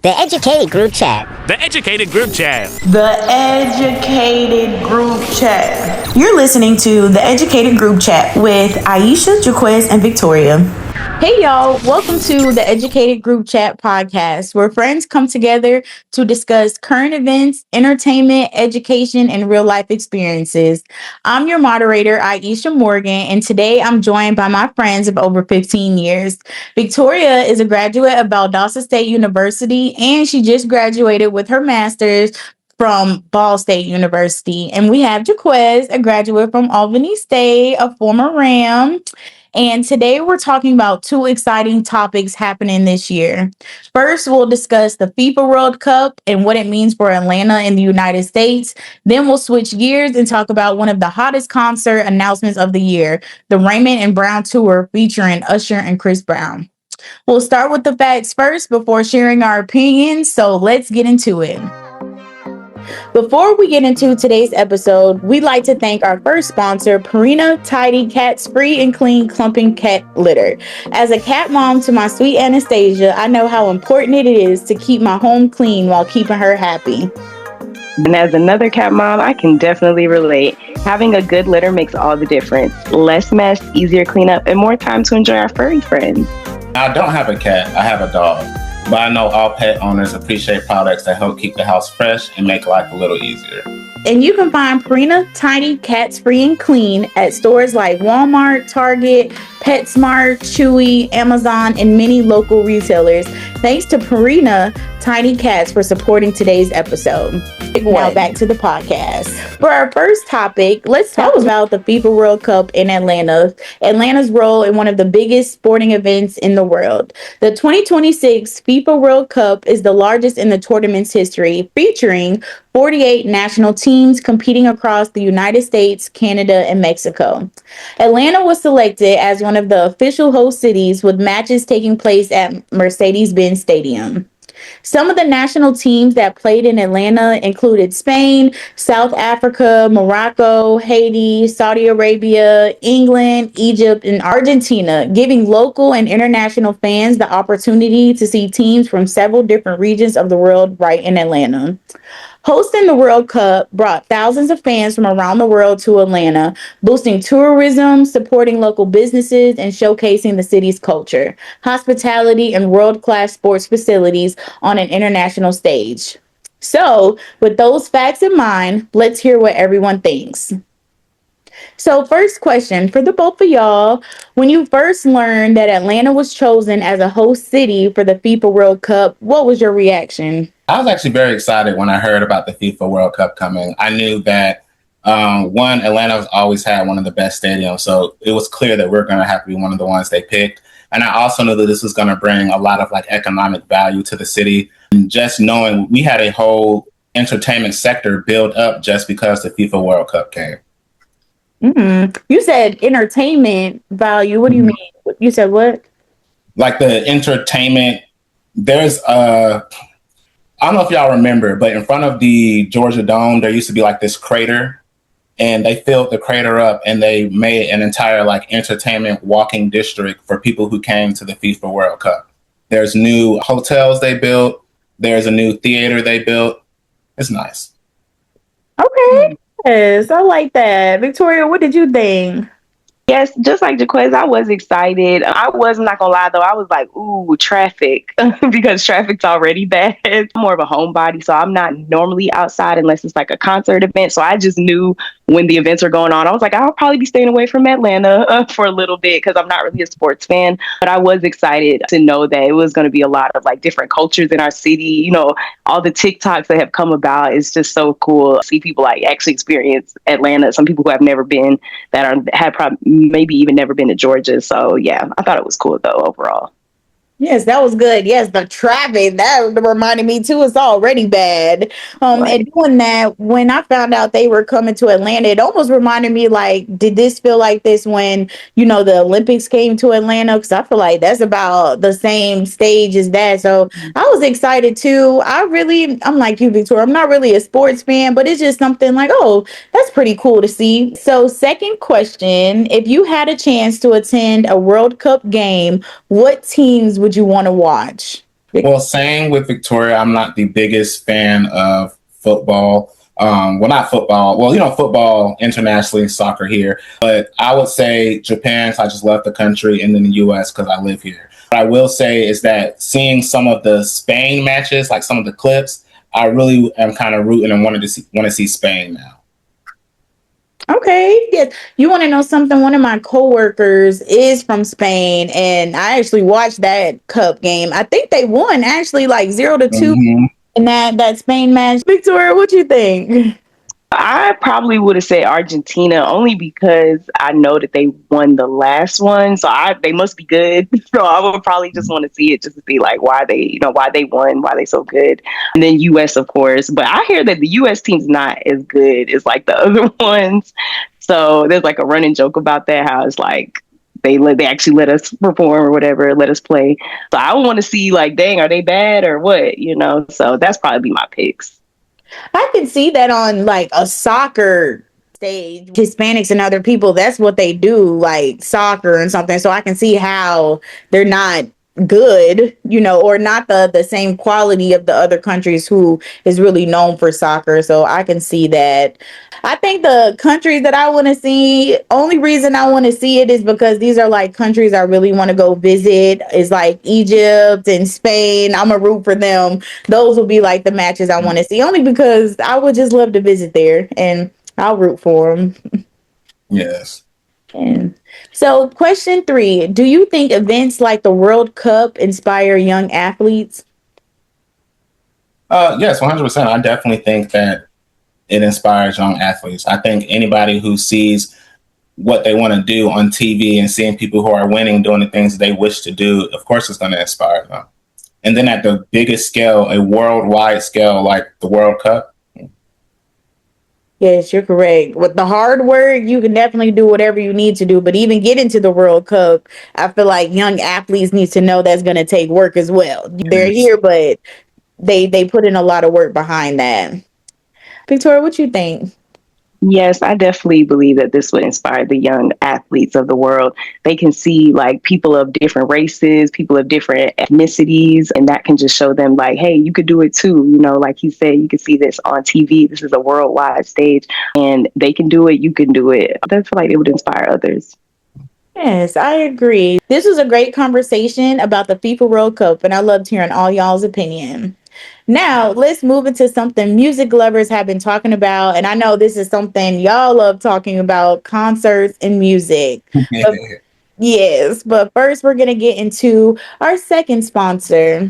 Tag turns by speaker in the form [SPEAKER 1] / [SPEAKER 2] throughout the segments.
[SPEAKER 1] The educated group chat.
[SPEAKER 2] The educated group chat.
[SPEAKER 3] The educated group chat. You're listening to the educated group chat with Aisha, Jacques, and Victoria.
[SPEAKER 4] Hey y'all, welcome to the Educated Group Chat podcast, where friends come together to discuss current events, entertainment, education, and real life experiences. I'm your moderator, Aisha Morgan, and today I'm joined by my friends of over 15 years. Victoria is a graduate of Valdosta State University, and she just graduated with her master's from Ball State University. And we have Jacques, a graduate from Albany State, a former Ram. And today we're talking about two exciting topics happening this year. First, we'll discuss the FIFA World Cup and what it means for Atlanta in the United States. Then we'll switch gears and talk about one of the hottest concert announcements of the year, the Raymond Brown Tour featuring Usher and Chris Brown. We'll start with the facts first before sharing our opinions, so let's get into it. Before we get into today's episode, we'd like to thank our first sponsor, Purina Tidy Cats Free and Clean Clumping Cat Litter. As a cat mom to my sweet Anastasia, I know how important it is to keep my home clean while keeping her happy.
[SPEAKER 5] And as another cat mom, I can definitely relate. Having a good litter makes all the difference. Less mess, easier cleanup, and more time to enjoy our furry friends.
[SPEAKER 6] I don't have a cat, I have a dog. But I know all pet owners appreciate products that help keep the house fresh and make life a little easier.
[SPEAKER 4] And you can find Purina Tidy Cats Free and Clean at stores like Walmart, Target, PetSmart, Chewy, Amazon, and many local retailers. Thanks to Purina Tidy Cats for supporting today's episode. Now back to the podcast. For our first topic, let's talk about the FIFA World Cup in Atlanta. Atlanta's role in one of the biggest sporting events in the world. The 2026 FIFA World Cup is the largest in the tournament's history, featuring 48 national teams competing across the United States, Canada, and Mexico. Atlanta was selected as one of the official host cities, with matches taking place at Mercedes-Benz Stadium. Some of the national teams that played in Atlanta included Spain, South Africa, Morocco, Haiti, Saudi Arabia, England, Egypt, and Argentina, giving local and international fans the opportunity to see teams from several different regions of the world right in Atlanta. Hosting the World Cup brought thousands of fans from around the world to Atlanta, boosting tourism, supporting local businesses, and showcasing the city's culture, hospitality, and world-class sports facilities on an international stage. So, with those facts in mind, let's hear what everyone thinks. So, first question for the both of y'all. When you first learned that Atlanta was chosen as a host city for the FIFA World Cup, what was your reaction?
[SPEAKER 6] I was actually very excited when I heard about the FIFA World Cup coming. I knew that, Atlanta's always had one of the best stadiums, so it was clear that we're going to have to be one of the ones they picked. And I also knew that this was going to bring a lot of economic value to the city. And just knowing we had a whole entertainment sector built up just because the FIFA World Cup came.
[SPEAKER 4] Mm-hmm. You said entertainment value. What do you mean? You said what?
[SPEAKER 6] Like the entertainment, there's I don't know if y'all remember, but in front of the Georgia Dome, there used to be this crater, and they filled the crater up and they made an entire entertainment walking district for people who came to the FIFA World Cup. There's new hotels they built. There's a new theater they built. It's nice.
[SPEAKER 4] Okay. Yes, I like that. Victoria, what did you think?
[SPEAKER 5] Yes, just like Jacques, I was excited. I'm not gonna lie though, I was like, ooh, traffic, because traffic's already bad. I'm more of a homebody, so I'm not normally outside unless it's a concert event. So I just knew when the events are going on, I was like, I'll probably be staying away from Atlanta for a little bit because I'm not really a sports fan. But I was excited to know that it was going to be a lot of different cultures in our city. You know, all the TikToks that have come about. It's just so cool to see people actually experience Atlanta. Some people who have never been, had probably maybe even never been to Georgia. So yeah, I thought it was cool though overall.
[SPEAKER 4] Yes, that was good. Yes, the traffic, that reminded me too, it's already bad.
[SPEAKER 5] Right.
[SPEAKER 4] And doing that, when I found out they were coming to Atlanta, it almost reminded me did this feel like this when, the Olympics came to Atlanta? Because I feel like that's about the same stage as that. So I was excited too. I'm like you, Victoria, I'm not really a sports fan, but it's just something oh, that's pretty cool to see. So second question, if you had a chance to attend a World Cup game, what teams would you want to watch?
[SPEAKER 6] Well, same with Victoria. I'm not the biggest fan of football. Well, not football. Well, football internationally, soccer here. But I would say Japan, 'cause I just love the country, and then the US because I live here. What I will say is that seeing some of the Spain matches, like some of the clips, I really am kind of rooting and want to see Spain now.
[SPEAKER 4] Okay, yes. You want to know something? One of my coworkers is from Spain, and I actually watched that cup game. I think they won actually, like 0-2
[SPEAKER 6] Mm-hmm.
[SPEAKER 4] in that Spain match. Victoria, what you think?
[SPEAKER 5] I probably would have said Argentina only because I know that they won the last one, so they must be good. So I would probably just want to see it just to see like why they won, why they so good, and then US of course. But I hear that the US team's not as good as like the other ones, so there's like a running joke about that how it's like they actually let us perform or whatever, let us play. So I want to see like, dang, are they bad or what? So that's probably my picks.
[SPEAKER 4] I can see that on like a soccer stage. Hispanics and other people, that's what they do, like soccer and something. So I can see how they're not good, or not the same quality of the other countries who is really known for soccer. So I can see that. I think the countries that I want to see, only reason I want to see it is because these are like countries I really want to go visit. Is like Egypt and Spain. I'm a root for them. Those will be like the matches I want to see, only because I would just love to visit there and I'll root for them.
[SPEAKER 6] Yes.
[SPEAKER 4] And so, question 3: do you think events like the World Cup inspire young athletes?
[SPEAKER 6] Yes, 100%. I definitely think that it inspires young athletes. I think anybody who sees what they want to do on TV and seeing people who are winning doing the things they wish to do, of course, it's going to inspire them. And then at the biggest scale, a worldwide scale like the World Cup.
[SPEAKER 4] Yes, you're correct. With the hard work, you can definitely do whatever you need to do. But even getting to the World Cup, I feel like young athletes need to know that's going to take work as well. They're
[SPEAKER 6] Yes.
[SPEAKER 4] here, but they put in a lot of work behind that. Victoria, what you think?
[SPEAKER 5] Yes, I definitely believe that this would inspire the young athletes of the world. They can see like people of different races, people of different ethnicities, and that can just show them like, hey, you could do it too. Like he said, you can see this on TV. This is a worldwide stage and they can do it. You can do it. I feel like it would inspire others.
[SPEAKER 4] Yes, I agree. This was a great conversation about the FIFA World Cup, and I loved hearing all y'all's opinion. Now, let's move into something music lovers have been talking about. And I know this is something y'all love talking about: concerts and music. But yes, but first, we're going to get into our second sponsor.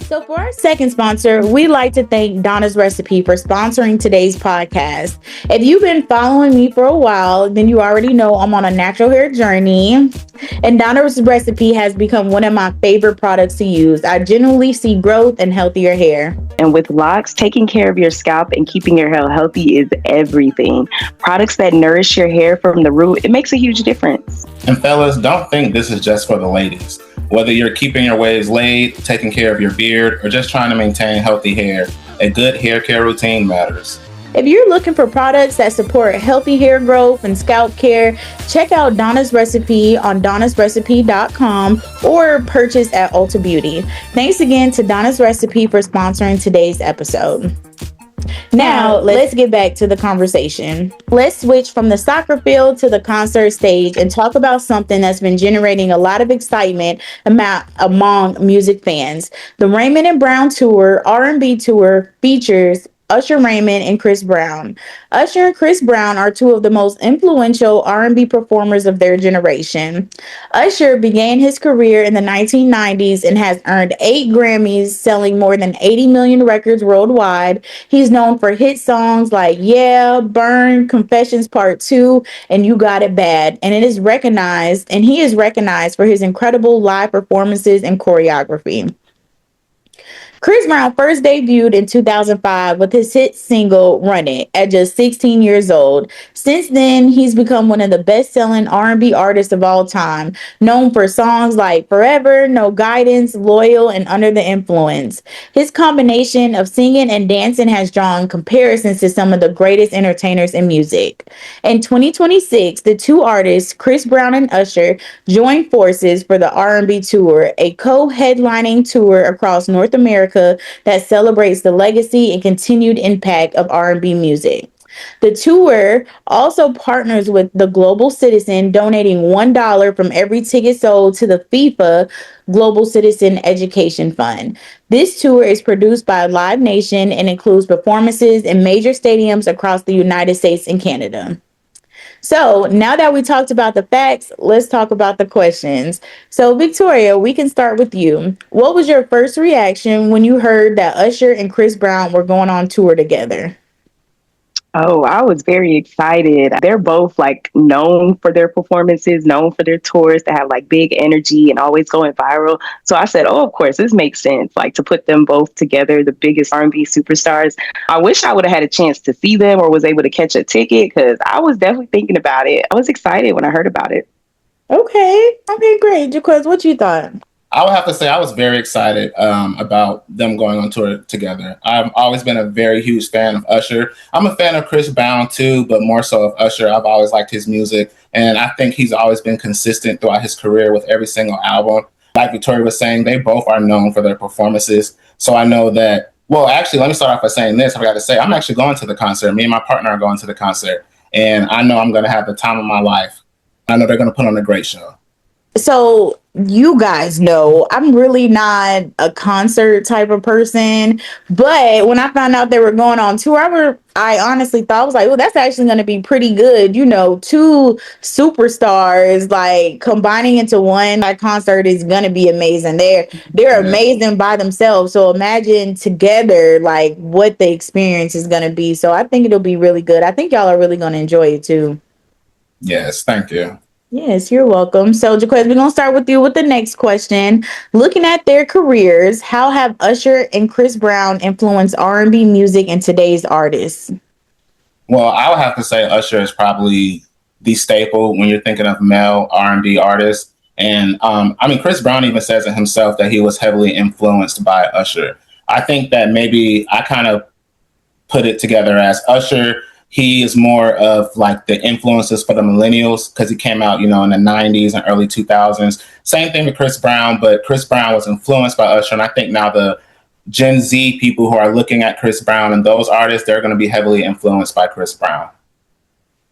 [SPEAKER 4] So, for our second sponsor, we like to thank Donna's Recipe for sponsoring today's podcast. If you've been following me for a while, then you already know I'm on a natural hair journey. And Donna's Recipe has become one of my favorite products to use. I genuinely see growth and healthier hair.
[SPEAKER 5] And with locks, taking care of your scalp and keeping your hair healthy is everything. Products that nourish your hair from the root, it makes a huge difference.
[SPEAKER 6] And fellas, don't think this is just for the ladies. Whether you're keeping your waves laid, taking care of your beard, or just trying to maintain healthy hair, a good hair care routine matters.
[SPEAKER 4] If you're looking for products that support healthy hair growth and scalp care, check out Donna's Recipe on donnasrecipe.com or purchase at Ulta Beauty. Thanks again to Donna's Recipe for sponsoring today's episode. Now, let's get back to the conversation. Let's switch from the soccer field to the concert stage and talk about something that's been generating a lot of excitement among music fans. The Raymond Brown Tour, R&B Tour, features Usher Raymond and Chris Brown. Usher and Chris Brown are two of the most influential R&B performers of their generation. Usher began his career in the 1990s and has earned 8 Grammys, selling more than 80 million records worldwide. He's known for hit songs like Yeah, Burn, Confessions Part 2, and You Got It Bad. And he is recognized for his incredible live performances and choreography. Chris Brown first debuted in 2005 with his hit single Run It at just 16 years old. Since then, he's become one of the best-selling R&B artists of all time, known for songs like Forever, No Guidance, Loyal, and Under the Influence. His combination of singing and dancing has drawn comparisons to some of the greatest entertainers in music. In 2026, the two artists, Chris Brown and Usher, joined forces for the R&B Tour, a co-headlining tour across North America that celebrates the legacy and continued impact of R&B music. The tour also partners with the Global Citizen, donating $1 from every ticket sold to the FIFA Global Citizen Education Fund. This tour is produced by Live Nation and includes performances in major stadiums across the United States and Canada. So now that we talked about the facts, let's talk about the questions. So Victoria, we can start with you. What was your first reaction when you heard that Usher and Chris Brown were going on tour together?
[SPEAKER 5] Oh, I was very excited. They're both like known for their performances, known for their tours that have like big energy and always going viral. So I said, oh, of course, this makes sense. Like to put them both together, the biggest R&B superstars. I wish I would have had a chance to see them or was able to catch a ticket because I was definitely thinking about it. I was excited when I heard about it.
[SPEAKER 4] Okay, great. Jaquez, what you thought?
[SPEAKER 6] I would have to say I was very excited about them going on tour together. I've always been a very huge fan of Usher. I'm a fan of Chris Brown too, but more so of Usher. I've always liked his music, and I think he's always been consistent throughout his career with every single album. Like Victoria was saying, they both are known for their performances. So I know that, well, actually, let me start off by saying this. I forgot to say, I'm actually going to the concert. Me and my partner are going to the concert, and I know I'm going to have the time of my life. I know they're going to put on a great show.
[SPEAKER 4] So you guys know I'm really not a concert type of person, but when I found out they were going on tour, I honestly thought, I was like, well, that's actually going to be pretty good. You know, two superstars like combining into one. That concert is going to be amazing. They're amazing by themselves. So imagine together like what the experience is going to be. So I think it'll be really good. I think y'all are really going to enjoy it too.
[SPEAKER 6] Yes, thank you.
[SPEAKER 4] Yes, you're welcome. So, Jaquez, we're going to start with you with the next question. Looking at their careers, how have Usher and Chris Brown influenced R&B music and today's artists?
[SPEAKER 6] Well, I would have to say Usher is probably the staple when you're thinking of male R&B artists. And I mean, Chris Brown even says it himself that he was heavily influenced by Usher. I think that maybe I kind of put it together as Usher. He is more of like the influences for the millennials because he came out, you know, in the 90s and early 2000s. Same thing with Chris Brown, but Chris Brown was influenced by Usher. And I think now the Gen Z people who are looking at Chris Brown and those artists, they're going to be heavily influenced by Chris Brown.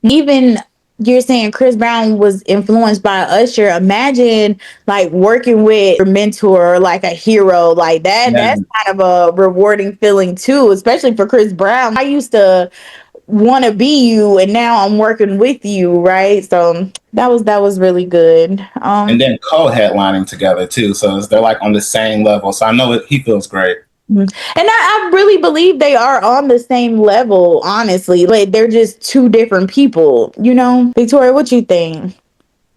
[SPEAKER 4] Even you're saying Chris Brown was influenced by Usher. Imagine like working with your mentor, like a hero like that.
[SPEAKER 6] Yeah.
[SPEAKER 4] That's kind of a rewarding feeling too, especially for Chris Brown. I used to want to be you and now I'm working with you, right? So that was really good.
[SPEAKER 6] And then co-headlining together too, so they're like on the same level. So I know he feels great.
[SPEAKER 4] And I really believe they are on the same level, honestly. Like they're just two different people, you know? Victoria, what you think?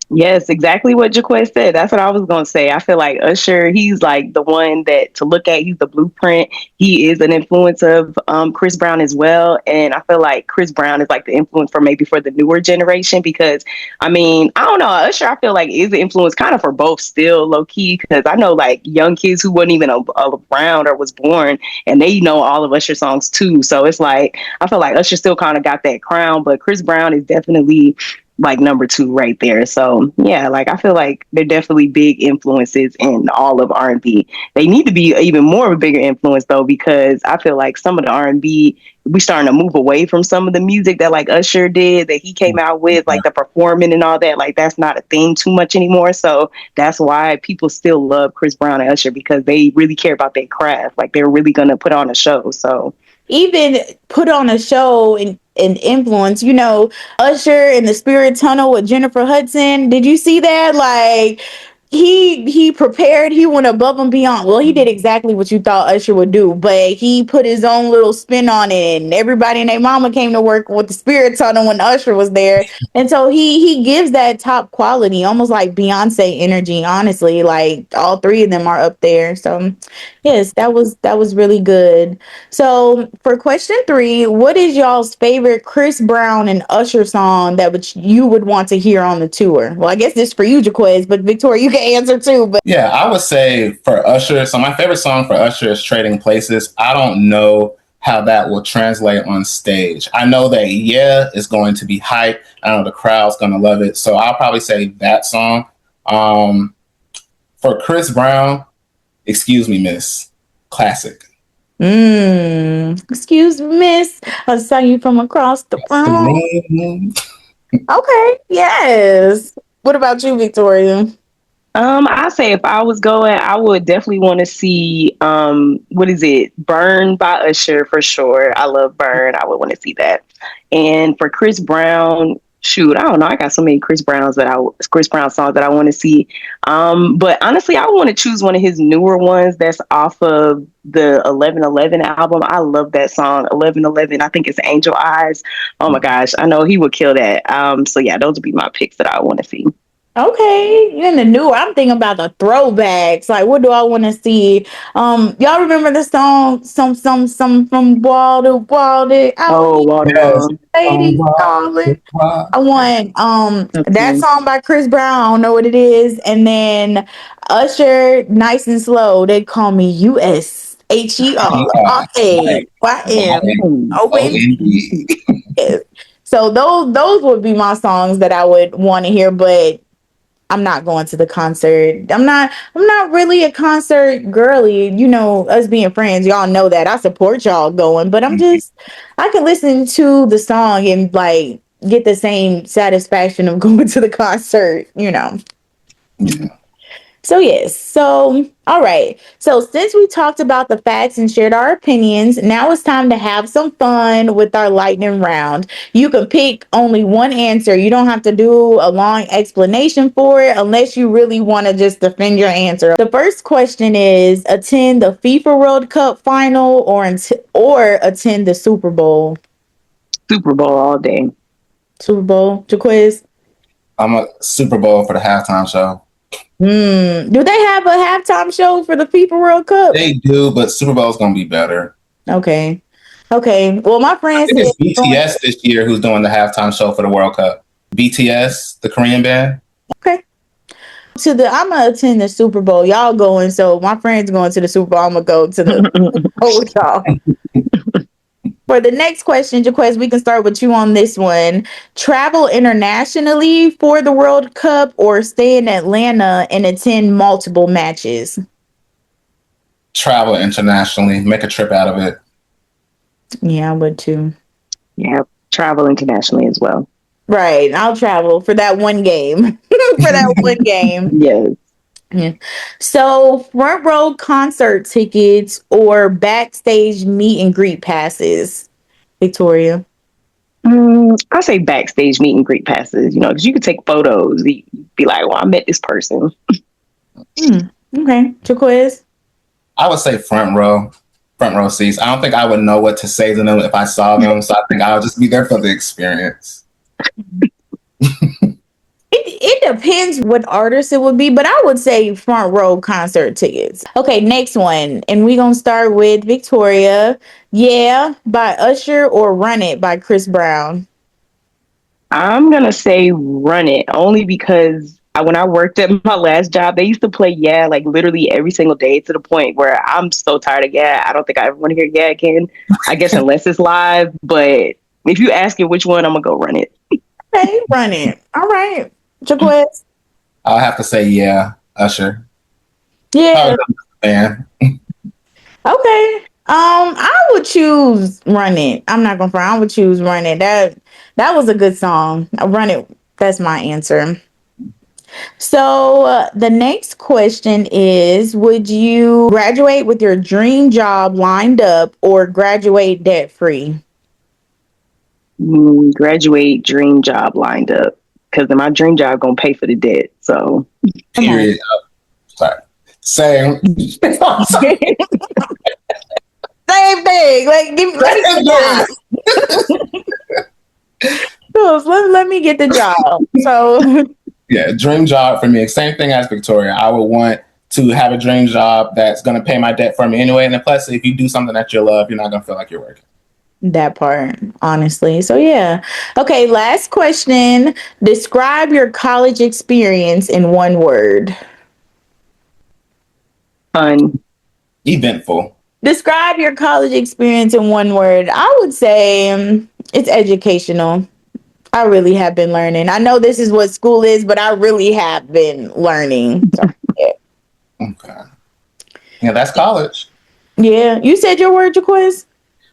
[SPEAKER 5] Yes, exactly what Jaquez said. That's what I was going to say. I feel like Usher, he's like the one that to look at. He's the blueprint. He is an influence of Chris Brown as well. And I feel like Chris Brown is like the influence for maybe for the newer generation because, I mean, I don't know. Usher, I feel like is the influence kind of for both still low key because I know like young kids who weren't even around or was born and they know all of Usher songs too. So it's like, I feel like Usher still kind of got that crown, but Chris Brown is definitely like number two right there. So yeah, like I feel like they're definitely big influences in all of R&B. They need to be even more of a bigger influence though, because I feel like some of the R&B, we starting to move away from some of the music that like Usher did, that he came out with, like the performing and all that. Like that's not a thing too much anymore. So that's why people still love Chris Brown and Usher because they really care about their craft. Like they're really going to put on a show. So
[SPEAKER 4] Even put on a show and influence, you know, Usher in the Spirit Tunnel with Jennifer Hudson. Did you see that? Like he prepared, he went above and beyond. Well, he did exactly what you thought Usher would do, but he put his own little spin on it, and everybody and their mama came to work with the spirits on him when Usher was there. And so he gives that top quality, almost like Beyonce energy, honestly. Like all three of them are up there. So yes, that was really good. So for question 3, what is y'all's favorite Chris Brown and Usher song that you would want to hear on the tour? Well, I guess this is for you, Jaquez, but Victoria, you can answer too. But
[SPEAKER 6] Yeah, I would say for Usher, so my favorite song for Usher is Trading Places. I don't know how that will translate on stage. I know that Yeah is going to be hype. I know the crowd's going to love it. So I'll probably say that song. For Chris Brown, Excuse Me, Miss. Classic.
[SPEAKER 4] Excuse me, miss. I saw you from across the room. Okay, yes. What about you, Victoria?
[SPEAKER 5] I say if I was going, I would definitely want to see what is it? Burn by Usher for sure. I love Burn. I would want to see that. And for Chris Brown, shoot, I don't know. I got so many Chris Brown songs that I want to see. But honestly, I want to choose one of his newer ones that's off of the 11:11 album. I love that song, 11:11. I think it's Angel Eyes. Oh my gosh, I know he would kill that. So yeah, those would be my picks that I want to see.
[SPEAKER 4] Okay, in the new, I'm thinking about the throwbacks. Like, what do I want to see? Y'all remember the song, some from wall to wall? Out
[SPEAKER 5] Oh,
[SPEAKER 4] here,
[SPEAKER 6] Yes.
[SPEAKER 5] Waterworld.
[SPEAKER 4] ladies calling. I want that
[SPEAKER 5] Okay.
[SPEAKER 4] song by Chris Brown. I don't know what it is, and then Usher, Nice and Slow. They call me USHERRAYM.
[SPEAKER 6] OMG.
[SPEAKER 4] So those would be my songs that I would want to hear, but I'm not going to the concert. I'm not really a concert girly. You know, us being friends, y'all know that. I support y'all going, but I can listen to the song and like get the same satisfaction of going to the concert, you know.
[SPEAKER 6] Yeah.
[SPEAKER 4] So yes. So all right. So since we talked about the facts and shared our opinions, now it's time to have some fun with our lightning round. You can pick only one answer. You don't have to do a long explanation for it unless you really want to just defend your answer. The first question is attend the FIFA World Cup final or attend the Super Bowl.
[SPEAKER 5] Super Bowl all day.
[SPEAKER 4] Super Bowl, Jaquiz.
[SPEAKER 6] I'm a Super Bowl for the halftime show.
[SPEAKER 4] Do they have a halftime show for the FIFA World Cup?
[SPEAKER 6] They do, but Super Bowl is going to be better.
[SPEAKER 4] Okay. Okay. Well, my
[SPEAKER 6] I
[SPEAKER 4] friend
[SPEAKER 6] think
[SPEAKER 4] said
[SPEAKER 6] it's BTS this year who's doing the halftime show for the World Cup. BTS, the Korean band.
[SPEAKER 4] okay. I'm gonna attend the Super Bowl. Y'all going, so my friend's going to the Super Bowl. I'm gonna go to the Bowl with y'all. For the next question, Jaquez, we can start with you on this one. Travel internationally for the World Cup or stay in Atlanta and attend multiple matches?
[SPEAKER 6] Travel internationally, make a trip out of it.
[SPEAKER 4] Yeah, I would too.
[SPEAKER 5] Yeah, travel internationally as well.
[SPEAKER 4] Right. I'll travel for that one game. For that one game.
[SPEAKER 5] Yes.
[SPEAKER 4] Yeah. So, front row concert tickets or backstage meet and greet passes, Victoria?
[SPEAKER 5] I say backstage meet and greet passes, because you could take photos. Be like, well, I met this person.
[SPEAKER 4] Okay. Jaquiz?
[SPEAKER 6] I would say front row seats. I don't think I would know what to say to them if I saw them, so I think I would just be there for the experience.
[SPEAKER 4] It depends what artist it would be, but I would say front row concert tickets. Okay, next one. And we're going to start with Victoria. Yeah, by Usher or Run It by Chris Brown?
[SPEAKER 5] I'm going to say Run It only because when I worked at my last job, they used to play Yeah like literally every single day to the point where I'm so tired of Yeah. I don't think I ever want to hear Yeah again. I guess unless it's live. But if you ask it which one, I'm going to go Run It.
[SPEAKER 4] Okay, Run It. All right. Jaquiz?
[SPEAKER 6] I'll have to say yeah, Usher.
[SPEAKER 4] Yeah.
[SPEAKER 6] Man.
[SPEAKER 4] Okay. I would choose Run It. I'm not gonna front. I would choose Run It. That was a good song. Run It. That's my answer. So the next question is: would you graduate with your dream job lined up or graduate debt free?
[SPEAKER 5] Graduate dream job lined up because then my dream job gonna pay for the debt. So
[SPEAKER 6] Period. Same.
[SPEAKER 4] Same thing. Like, let me get the job. So,
[SPEAKER 6] yeah, dream job for me. Same thing as Victoria. I would want to have a dream job that's going to pay my debt for me anyway. And then plus, if you do something that you love, you're not going to feel like you're working.
[SPEAKER 4] that part, honestly. So, yeah. Okay, last question. Describe your college experience in one word.
[SPEAKER 5] Fun.
[SPEAKER 6] Eventful.
[SPEAKER 4] Describe your college experience in one word. I would say it's educational. I really have been learning. I know this is what school is, but I really have been learning. So, yeah.
[SPEAKER 6] Okay. Yeah, that's college.
[SPEAKER 4] Yeah. You said your word, Jaquiz?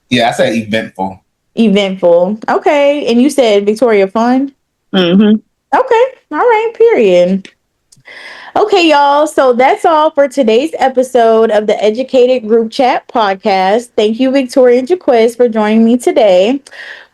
[SPEAKER 6] Yeah, I said eventful.
[SPEAKER 4] Eventful. Okay. And you said Victoria fun?
[SPEAKER 5] Mm-hmm.
[SPEAKER 4] Okay. All right. Period. Okay, y'all. So that's all for today's episode of the Educated Group Chat podcast. Thank you, Victoria and Jaquiz, for joining me today.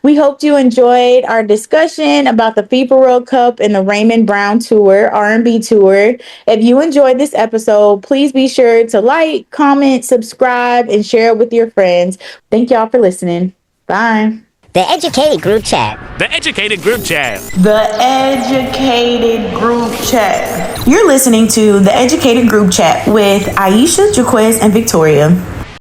[SPEAKER 4] We hope you enjoyed our discussion about the FIFA World Cup and the Raymond Brown Tour, R&B Tour. If you enjoyed this episode, please be sure to like, comment, subscribe, and share it with your friends. Thank y'all for listening. Bye.
[SPEAKER 1] The Educated Group Chat.
[SPEAKER 2] The Educated Group Chat.
[SPEAKER 3] The Educated Group Chat. You're listening to the Educated Group Chat with Aisha, Jaquiz, and Victoria.